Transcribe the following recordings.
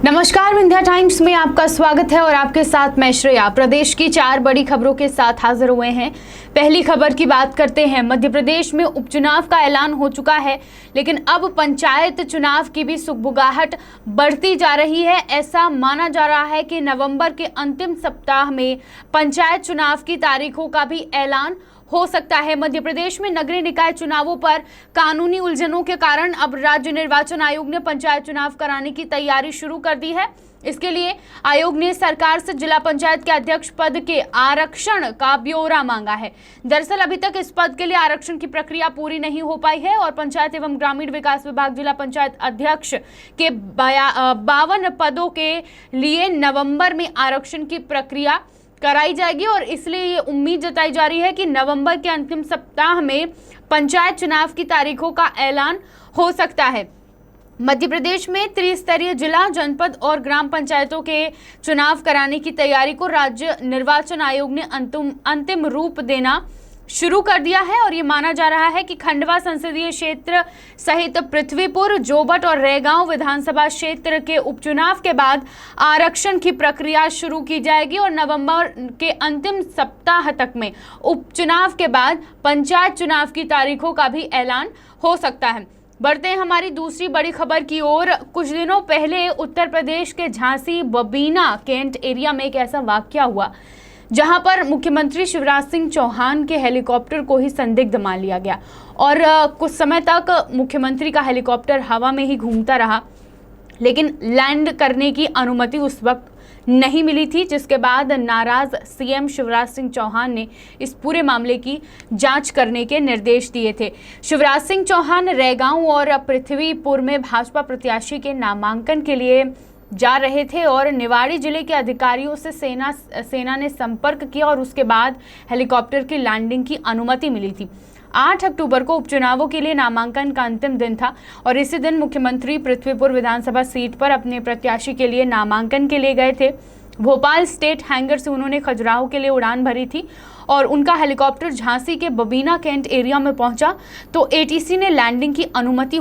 नमस्कार, विंध्या टाइम्स में आपका स्वागत है और आपके साथ मैं श्रेया। प्रदेश की 4 बड़ी खबरों के साथ हाजिर हुए हैं। पहली खबर की बात करते हैं। मध्य प्रदेश में उपचुनाव का ऐलान हो चुका है, लेकिन अब पंचायत चुनाव की भी सुगबुगाहट बढ़ती जा रही है। ऐसा माना जा रहा है कि नवंबर के अंतिम सप्ताह में पंचायत चुनाव की तारीखों का भी ऐलान हो सकता है। मध्य प्रदेश में नगरीय निकाय चुनावों पर कानूनी उलझनों के कारण अब राज्य निर्वाचन आयोग ने पंचायत चुनाव कराने की तैयारी शुरू कर दी है। इसके लिए आयोग ने सरकार से जिला पंचायत के अध्यक्ष पद के आरक्षण का ब्यौरा मांगा है। दरअसल अभी तक इस पद के लिए आरक्षण की प्रक्रिया पूरी नहीं हो पाई है और पंचायत एवं ग्रामीण विकास विभाग जिला पंचायत अध्यक्ष के 52 पदों के लिए नवंबर में आरक्षण की प्रक्रिया कराई जाएगी और इसलिए ये उम्मीद जताई जा रही है कि नवंबर के अंतिम सप्ताह में पंचायत चुनाव की तारीखों का ऐलान हो सकता है। मध्य प्रदेश में त्रिस्तरीय जिला, जनपद और ग्राम पंचायतों के चुनाव कराने की तैयारी को राज्य निर्वाचन आयोग ने अंतिम रूप देना शुरू कर दिया है और ये माना जा रहा है कि खंडवा संसदीय क्षेत्र सहित पृथ्वीपुर, जोबट और रैगांव विधानसभा क्षेत्र के उपचुनाव के बाद आरक्षण की प्रक्रिया शुरू की जाएगी और नवंबर के अंतिम सप्ताह तक में उपचुनाव के बाद पंचायत चुनाव की तारीखों का भी ऐलान हो सकता है। बढ़ते हैं हमारी दूसरी बड़ी खबर की ओर। कुछ दिनों पहले उत्तर प्रदेश के झांसी बबीना कैंट एरिया में एक ऐसा वाकया हुआ जहां पर मुख्यमंत्री शिवराज सिंह चौहान के हेलीकॉप्टर को ही संदिग्ध मान लिया गया और कुछ समय तक मुख्यमंत्री का हेलीकॉप्टर हवा में ही घूमता रहा, लेकिन लैंड करने की अनुमति उस वक्त नहीं मिली थी, जिसके बाद नाराज सीएम शिवराज सिंह चौहान ने इस पूरे मामले की जांच करने के निर्देश दिए थे। शिवराज सिंह चौहान रैगांव और पृथ्वीपुर में भाजपा प्रत्याशी के नामांकन के लिए जा रहे थे और निवाड़ी जिले के अधिकारियों से सेना ने संपर्क किया और उसके बाद हेलीकॉप्टर की लैंडिंग की अनुमति मिली थी। 8 अक्टूबर को उपचुनावों के लिए नामांकन का अंतिम दिन था और इसी दिन मुख्यमंत्री पृथ्वीपुर विधानसभा सीट पर अपने प्रत्याशी के लिए नामांकन के लिए गए थे। भोपाल स्टेट हैंगर से उन्होंने खजुराहो के लिए उड़ान भरी थी और उनका हेलीकॉप्टर झांसी के बबीना कैंट एरिया में पहुंचा तो एटीसी ने लैंडिंग की अनुमति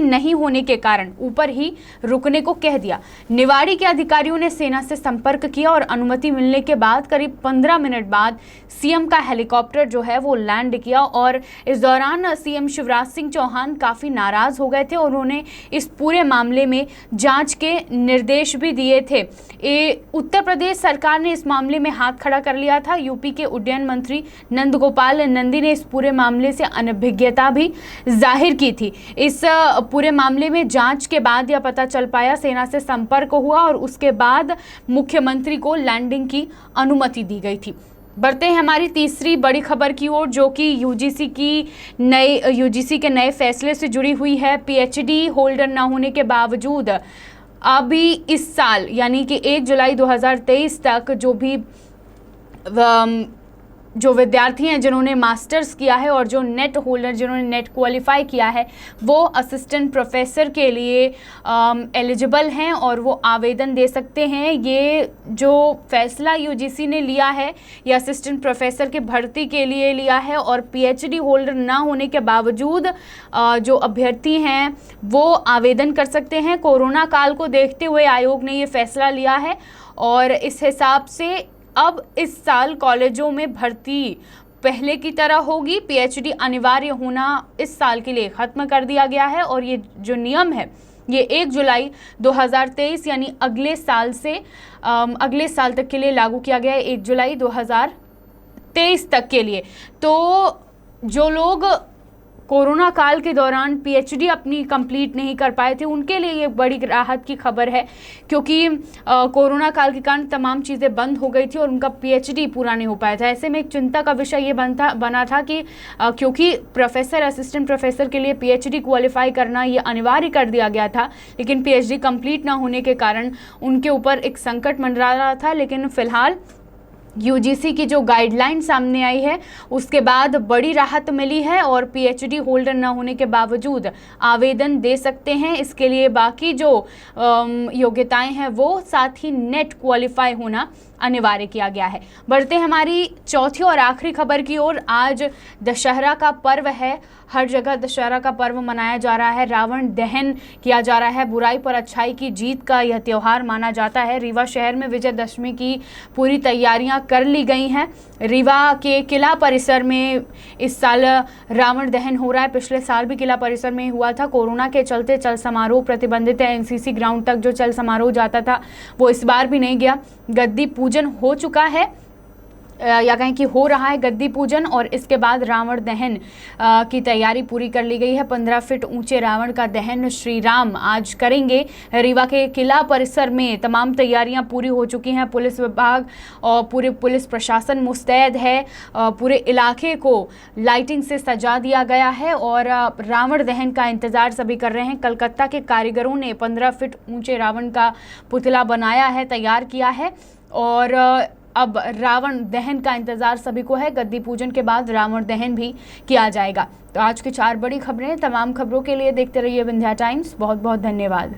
नहीं होने के कारण ऊपर ही रुकने को कह दिया। निवाड़ी के अधिकारियों ने सेना से संपर्क किया और अनुमति मिलने के बाद करीब 15 मिनट बाद सीएम का हेलीकॉप्टर जो है वो लैंड किया और इस दौरान सीएम शिवराज सिंह चौहान काफ़ी नाराज़ हो गए थे और उन्होंने इस पूरे मामले में जांच के निर्देश भी दिए थे। उत्तर प्रदेश सरकार ने इस मामले में हाथ खड़ा कर लिया था। यूपी के उड्डयन मंत्री नंद गोपाल नंदी ने इस पूरे मामले से अनभिज्ञता भी जाहिर की थी। इस पूरे मामले में जांच के बाद यह पता चल पाया, सेना से संपर्क हुआ और उसके बाद मुख्यमंत्री को लैंडिंग की अनुमति दी गई थी। बढ़ते हैं हमारी तीसरी बड़ी खबर की ओर, जो कि यूजीसी के नए फैसले से जुड़ी हुई है। पीएचडी होल्डर न होने के बावजूद अभी इस साल यानी कि 1 जुलाई 2023 तक जो विद्यार्थी हैं जिन्होंने मास्टर्स किया है और जो नेट होल्डर जिन्होंने नेट क्वालिफाई किया है वो असिस्टेंट प्रोफेसर के लिए एलिजिबल हैं और वो आवेदन दे सकते हैं। ये जो फैसला यूजीसी ने लिया है ये असिस्टेंट प्रोफेसर की भर्ती के लिए लिया है और पीएचडी होल्डर ना होने के बावजूद जो अभ्यर्थी हैं वो आवेदन कर सकते हैं। कोरोना काल को देखते हुए आयोग ने ये फैसला लिया है और इस हिसाब से अब इस साल कॉलेजों में भर्ती पहले की तरह होगी। पीएचडी अनिवार्य होना इस साल के लिए ख़त्म कर दिया गया है और ये जो नियम है ये 1 जुलाई 2023 यानी अगले साल तक के लिए लागू किया गया है, 1 जुलाई 2023 तक के लिए। तो जो लोग कोरोना काल के दौरान पीएचडी अपनी कंप्लीट नहीं कर पाए थे उनके लिए ये बड़ी राहत की खबर है, क्योंकि कोरोना काल के कारण तमाम चीज़ें बंद हो गई थी और उनका पीएचडी पूरा नहीं हो पाया था। ऐसे में एक चिंता का विषय ये बना था कि क्योंकि असिस्टेंट प्रोफेसर के लिए पीएचडी क्वालिफाई करना ये अनिवार्य कर दिया गया था, लेकिन पीएचडी कंप्लीट ना होने के कारण उनके ऊपर एक संकट मंडरा रहा था। लेकिन फिलहाल यूजीसी की जो गाइडलाइन सामने आई है उसके बाद बड़ी राहत मिली है और पीएचडी होल्डर न होने के बावजूद आवेदन दे सकते हैं। इसके लिए बाकी जो योग्यताएं हैं वो साथ ही नेट क्वालिफाई होना अनिवार्य किया गया है। बढ़ते हमारी चौथी और आखिरी खबर की ओर। आज दशहरा का पर्व है, हर जगह दशहरा का पर्व मनाया जा रहा है, रावण दहन किया जा रहा है, बुराई पर अच्छाई की जीत का यह त्यौहार माना जाता है। रीवा शहर में विजयदशमी की पूरी तैयारियां कर ली गई हैं। रीवा के किला परिसर में इस साल रावण दहन हो रहा है। पिछले साल भी किला परिसर में हुआ था। कोरोना के चलते चल समारोह प्रतिबंधित है। एनसीसी ग्राउंड तक जो चल समारोह जाता था वो इस बार भी नहीं गया। गद्दी पूजन हो चुका है, या कहें कि हो रहा है गद्दी पूजन, और इसके बाद रावण दहन की तैयारी पूरी कर ली गई है। 15 फीट ऊंचे रावण का दहन श्री राम आज करेंगे। रीवा के किला परिसर में तमाम तैयारियां पूरी हो चुकी हैं। पुलिस विभाग और पूरे पुलिस प्रशासन मुस्तैद है। पूरे इलाके को लाइटिंग से सजा दिया गया है और रावण दहन का इंतजार सभी कर रहे हैं। कलकत्ता के कारीगरों ने 15 फीट ऊंचे रावण का पुतला बनाया है, तैयार किया है, और अब रावण दहन का इंतजार सभी को है। गद्दी पूजन के बाद रावण दहन भी किया जाएगा। तो आज की 4 बड़ी खबरें, तमाम खबरों के लिए देखते रहिए विंध्या टाइम्स। बहुत बहुत धन्यवाद।